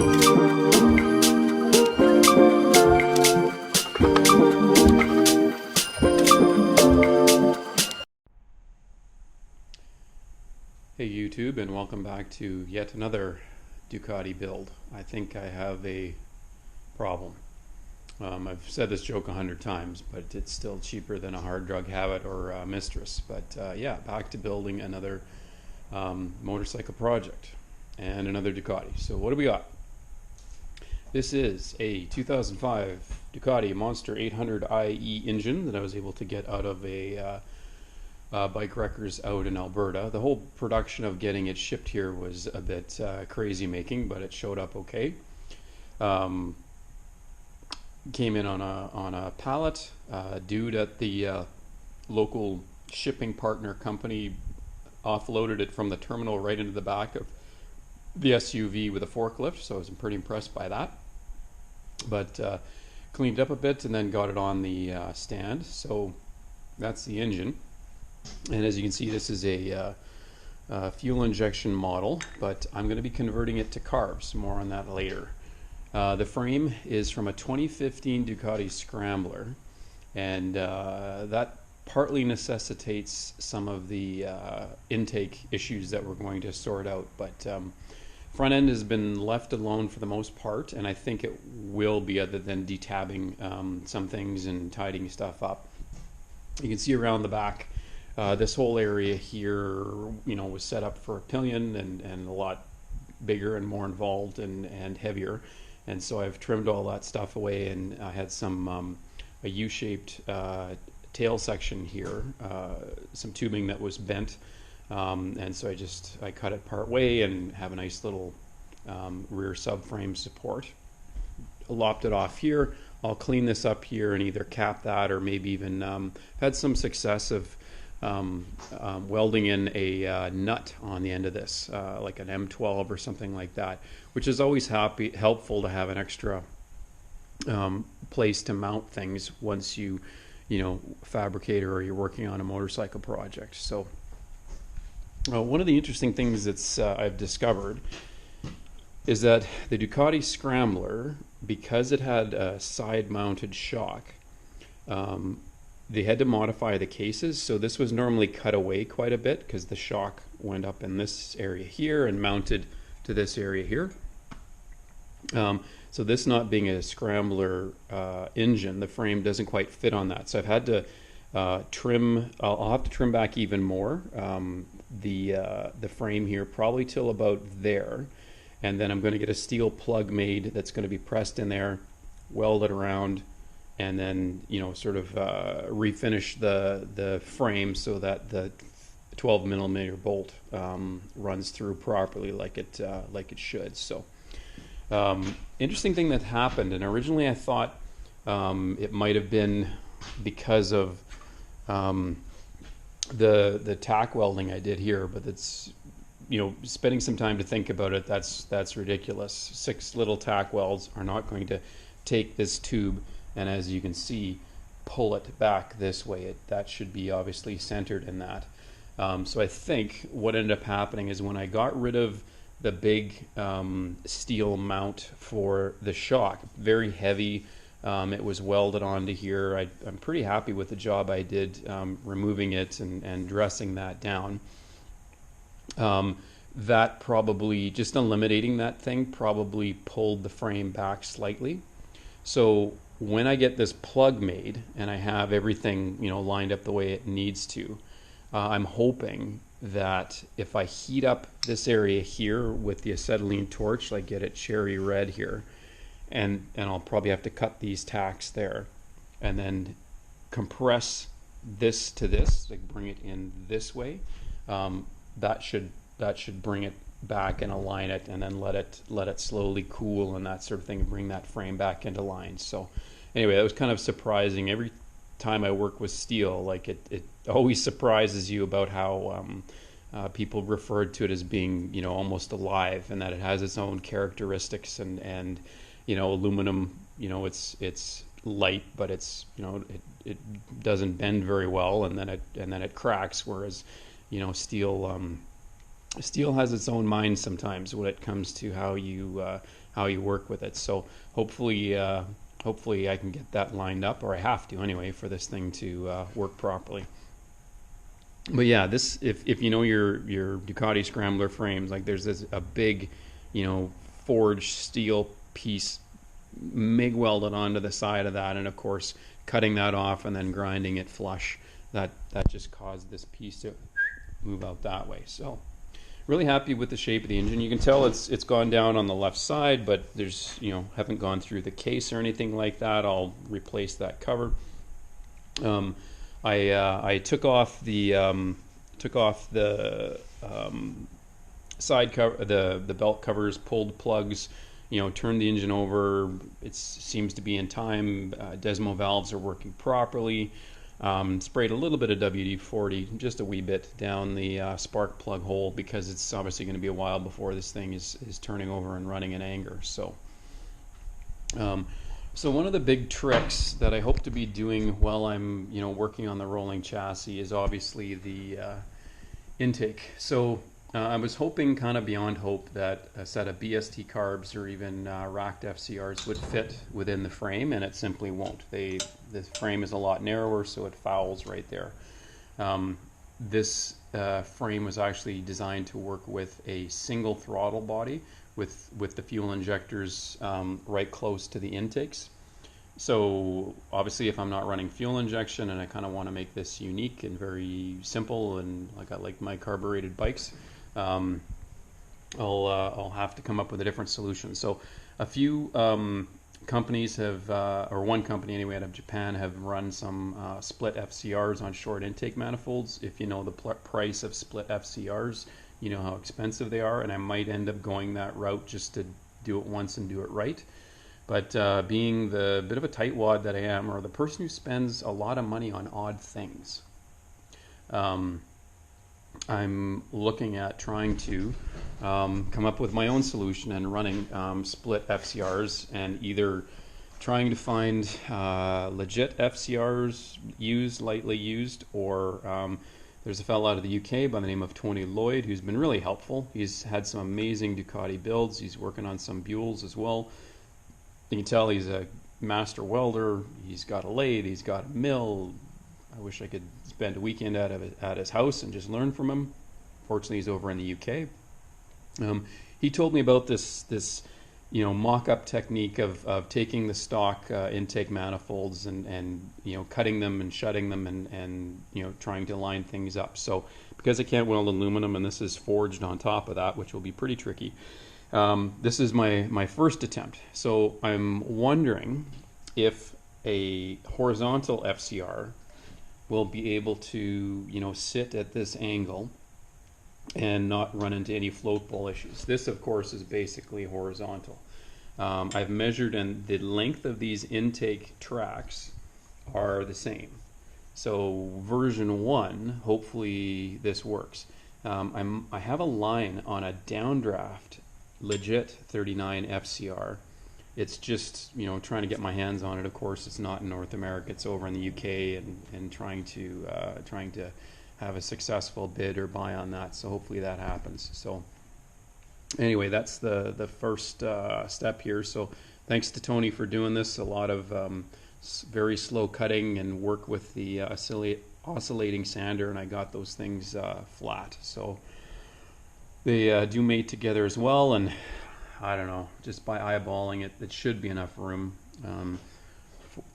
Hey YouTube, and welcome back to yet another Ducati build. I think I have a problem. I've said this joke 100 times, but it's still cheaper than a hard drug habit or a mistress. But yeah, back to building another motorcycle project and another Ducati. So what do we got? This is a 2005 Ducati Monster 800 IE engine that I was able to get out of a bike wreckers out in Alberta. The whole production of getting it shipped here was a bit crazy making, but it showed up okay. Came in on a pallet. Dude at the local shipping partner company offloaded it from the terminal right into the back of the SUV with a forklift, so I was pretty impressed by that. But cleaned up a bit and then got it on the stand. So that's the engine. And as you can see, this is a fuel injection model, but I'm going to be converting it to carbs. More on that later. The frame is from a 2015 Ducati Scrambler, and that partly necessitates some of the intake issues that we're going to sort out. But front end has been left alone for the most part, and I think it will be, other than detabbing some things and tidying stuff up. You can see around the back. This whole area here, was set up for a pillion and a lot bigger and more involved and heavier. And so I've trimmed all that stuff away, and I had some a U-shaped tail section here, some tubing that was bent, and so I cut it part way and have a nice little rear subframe support. Lopped it off here. I'll clean this up here and either cap that or maybe even had some success of welding in a nut on the end of this, like an M12 or something like that, which is always helpful to have an extra place to mount things once you fabricate or you're working on a motorcycle project. So one of the interesting things that's I've discovered is that the Ducati Scrambler, because it had a side-mounted shock, they had to modify the cases. So this was normally cut away quite a bit because the shock went up in this area here and mounted to this area here. So this not being a Scrambler engine, the frame doesn't quite fit on that. So I've had to trim. I'll have to trim back even more the frame here, probably till about there, and then I'm going to get a steel plug made that's going to be pressed in there, welded around, and then sort of refinish the frame so that the 12mm bolt runs through properly like it should. So interesting thing that happened, and originally I thought it might have been because of the tack welding I did here, but it's spending some time to think about it, that's ridiculous. 6 little tack welds are not going to take this tube and, as you can see, pull it back this way. That should be obviously centered in that. So I think what ended up happening is when I got rid of the big steel mount for the shock, very heavy, it was welded onto here. I'm pretty happy with the job I did removing it and dressing that down. That probably, just eliminating that thing, probably pulled the frame back slightly. So when I get this plug made and I have everything lined up the way it needs to, I'm hoping that if I heat up this area here with the acetylene torch, like get it cherry red here, and I'll probably have to cut these tacks there and then compress this to this, like bring it in this way, that should bring it back and align it, and then let it slowly cool and that sort of thing, and bring that frame back into line. So anyway, that was kind of surprising. Every time I work with steel, like it always surprises you about how people referred to it as being almost alive, and that it has its own characteristics, and aluminum, it's light, but it's it doesn't bend very well, and then it cracks, whereas steel has its own mind sometimes when it comes to how you how you work with it. So hopefully hopefully I can get that lined up, or I have to anyway, for this thing to work properly. But yeah, this, if you know your Ducati Scrambler frames, like there's this a big, forged steel piece MIG welded onto the side of that, and of course cutting that off and then grinding it flush, that just caused this piece to move out that way. So really happy with the shape of the engine. You can tell it's gone down on the left side, but there's, haven't gone through the case or anything like that. I'll replace that cover. I took off the side cover, the belt covers, pulled plugs, turned the engine over. It seems to be in time. Desmo valves are working properly. Sprayed a little bit of WD-40, just a wee bit, down the spark plug hole, because it's obviously going to be a while before this thing is turning over and running in anger. So so one of the big tricks that I hope to be doing while I'm working on the rolling chassis is obviously the intake. So I was hoping, kind of beyond hope, that a set of BST carbs or even racked FCRs would fit within the frame, and it simply won't. The frame is a lot narrower, so it fouls right there. This frame was actually designed to work with a single throttle body with the fuel injectors right close to the intakes. So obviously, if I'm not running fuel injection and I kind of want to make this unique and very simple, and like I like my carbureted bikes, I'll have to come up with a different solution. So a few companies have, or one company anyway out of Japan, have run some split FCRs on short intake manifolds. If you know the price of split FCRs, you know how expensive they are, and I might end up going that route just to do it once and do it right. But being the bit of a tightwad that I am, or the person who spends a lot of money on odd things, I'm looking at trying to come up with my own solution and running split FCRs, and either trying to find legit FCRs lightly used, or there's a fellow out of the UK by the name of Tony Lloyd who's been really helpful. He's had some amazing Ducati builds. He's working on some Buells as well. You can tell he's a master welder. He's got a lathe. He's got a mill. I wish I could spend a weekend at his house and just learn from him. Fortunately, he's over in the UK. He told me about this mock-up technique of taking the stock intake manifolds and cutting them and shutting them and trying to line things up. So because I can't weld aluminum, and this is forged on top of that, which will be pretty tricky, this is my first attempt. So I'm wondering if a horizontal FCR will be able to sit at this angle and not run into any float ball issues. This, of course, is basically horizontal. I've measured, and the length of these intake tracks are the same. So version 1, hopefully this works. I have a line on a downdraft legit 39 FCR. It's just trying to get my hands on it. Of course, it's not in North America. It's over in the UK, and trying to have a successful bid or buy on that. So hopefully that happens. So anyway, that's the first step here. So thanks to Tony for doing this. A lot of very slow cutting and work with the oscillating sander, and I got those things flat. So they do mate together as well, and I don't know, just by eyeballing it, it should be enough room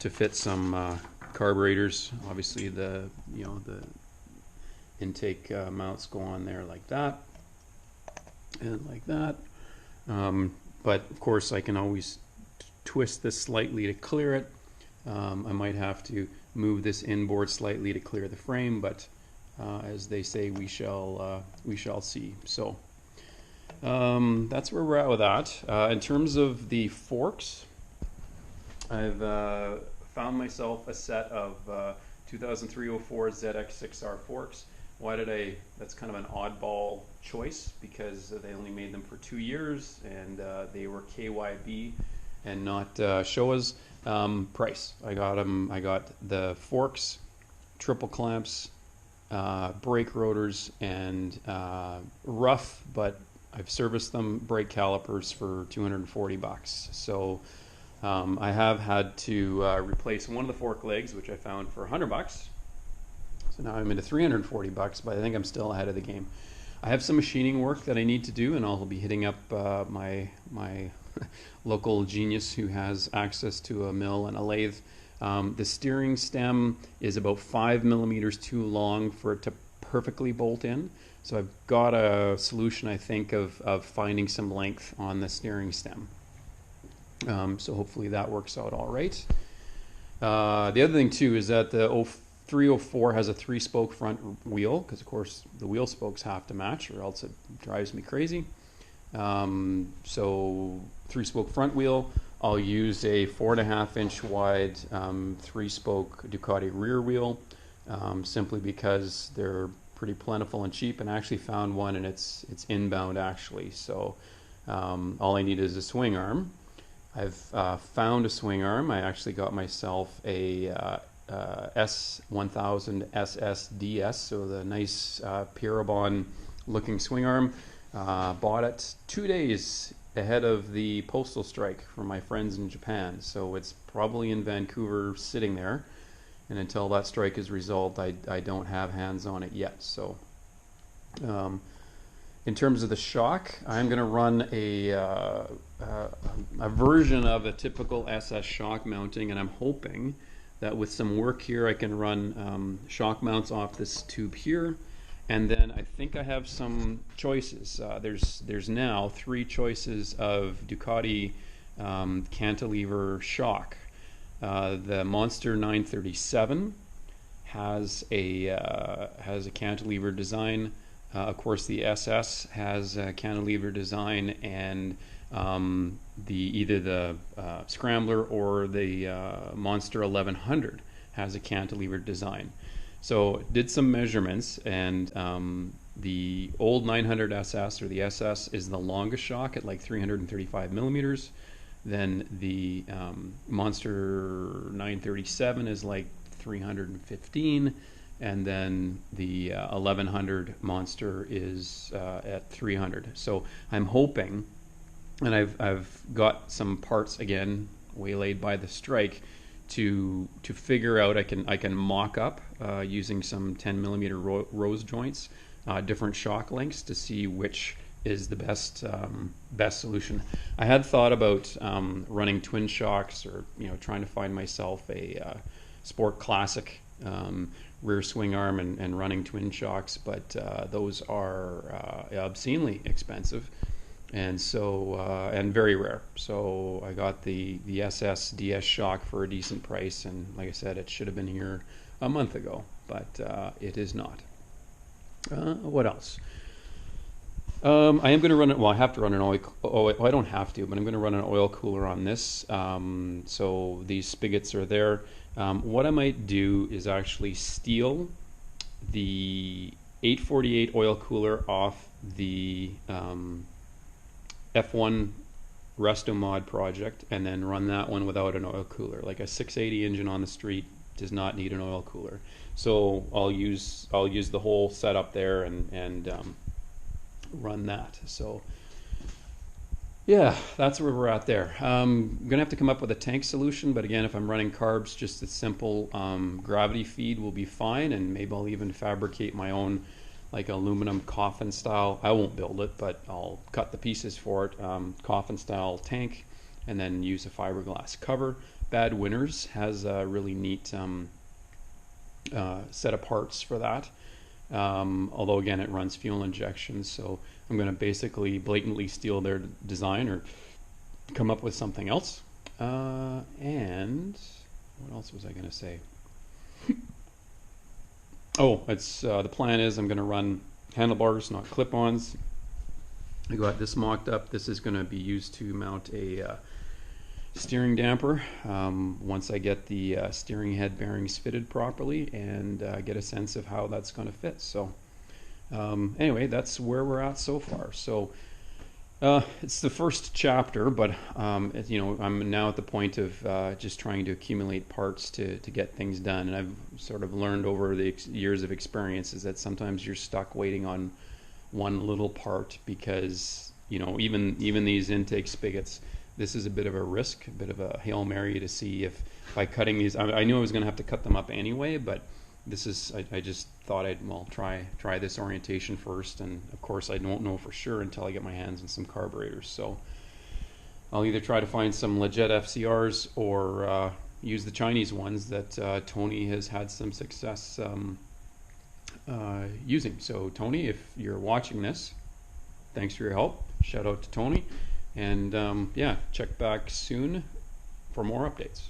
to fit some carburetors. Obviously, the intake mounts go on there like that and like that. But of course, I can always twist this slightly to clear it. I might have to move this inboard slightly to clear the frame, but as they say, we shall see. So that's where we're at with that. In terms of the forks, I've found myself a set of 2003-04 ZX6R forks. That's kind of an oddball choice, because they only made them for 2 years, and they were KYB and not Showa's. Price. I got the forks, triple clamps, brake rotors, and rough but I've serviced them, brake calipers for $240. So I have had to replace one of the fork legs, which I found for $100. So now I'm into $340, but I think I'm still ahead of the game. I have some machining work that I need to do, and I'll be hitting up my local genius who has access to a mill and a lathe. The steering stem is about 5 millimeters too long for it to perfectly bolt in. So I've got a solution, I think, of finding some length on the steering stem. So hopefully that works out all right. The other thing too is that the 304 has a 3-spoke front wheel, because of course the wheel spokes have to match or else it drives me crazy. So 3-spoke front wheel. I'll use a 4.5-inch wide 3-spoke Ducati rear wheel, simply because they're pretty plentiful and cheap, and I actually found one, and it's inbound actually. So all I need is a swing arm. I've found a swing arm. I actually got myself a S1000 SSDS, so the nice Pierrobon looking swing arm. Bought it 2 days ahead of the postal strike from my friends in Japan, so it's probably in Vancouver sitting there, and until that strike is resolved, I don't have hands on it yet. So in terms of the shock, I'm going to run a version of a typical SS shock mounting, and I'm hoping that with some work here I can run shock mounts off this tube here. And then I think I have some choices. There's now 3 choices of Ducati cantilever shock. The Monster 937 has a cantilever design. Of course, the SS has a cantilever design, and either the Scrambler or the Monster 1100 has a cantilever design. So did some measurements, and the old 900 SS, or the SS, is the longest shock at like 335 millimeters. Then the Monster 937 is like 315, and then the 1100 Monster is at 300. So I'm hoping, and I've got some parts again waylaid by the strike, to figure out, I can mock up using some 10 millimeter rose joints, different shock lengths, to see which is the best solution. I had thought about running twin shocks, or trying to find myself a Sport Classic rear swing arm and running twin shocks, but those are obscenely expensive. And so and very rare. So I got the SS DS shock for a decent price, and like I said, it should have been here a month ago, but it is not. What else? I am going to run it. Well, I have to run an oil. I don't have to, but I'm going to run an oil cooler on this. So these spigots are there. What I might do is actually steal the 848 oil cooler off the F1 Resto Mod project, and then run that one without an oil cooler. Like a 680 engine on the street does not need an oil cooler. So I'll use the whole setup there and run that. So yeah, that's where we're at there. I'm gonna have to come up with a tank solution, but again, if I'm running carbs, just a simple gravity feed will be fine, and maybe I'll even fabricate my own, like, aluminum coffin style. I won't build it, but I'll cut the pieces for it, coffin style tank, and then use a fiberglass cover. Bad Winners has a really neat set of parts for that, although again it runs fuel injection, so I'm going to basically blatantly steal their design or come up with something else. And what else was I going to say? Oh, it's the plan is I'm going to run handlebars, not clip-ons. I got this mocked up. This is going to be used to mount a steering damper once I get the steering head bearings fitted properly and get a sense of how that's going to fit. So anyway, that's where we're at so far. So it's the first chapter, but I'm now at the point of just trying to accumulate parts to get things done. And I've sort of learned over the years of experience is that sometimes you're stuck waiting on one little part because even these intake spigots, this is a bit of a risk, a bit of a Hail Mary to see if by cutting these, I knew I was going to have to cut them up anyway, but this is, I just thought I'd, try this orientation first, and of course I won't know for sure until I get my hands on some carburetors. So I'll either try to find some legit FCRs or use the Chinese ones that Tony has had some success using. So Tony, if you're watching this, thanks for your help. Shout out to Tony, and yeah, check back soon for more updates.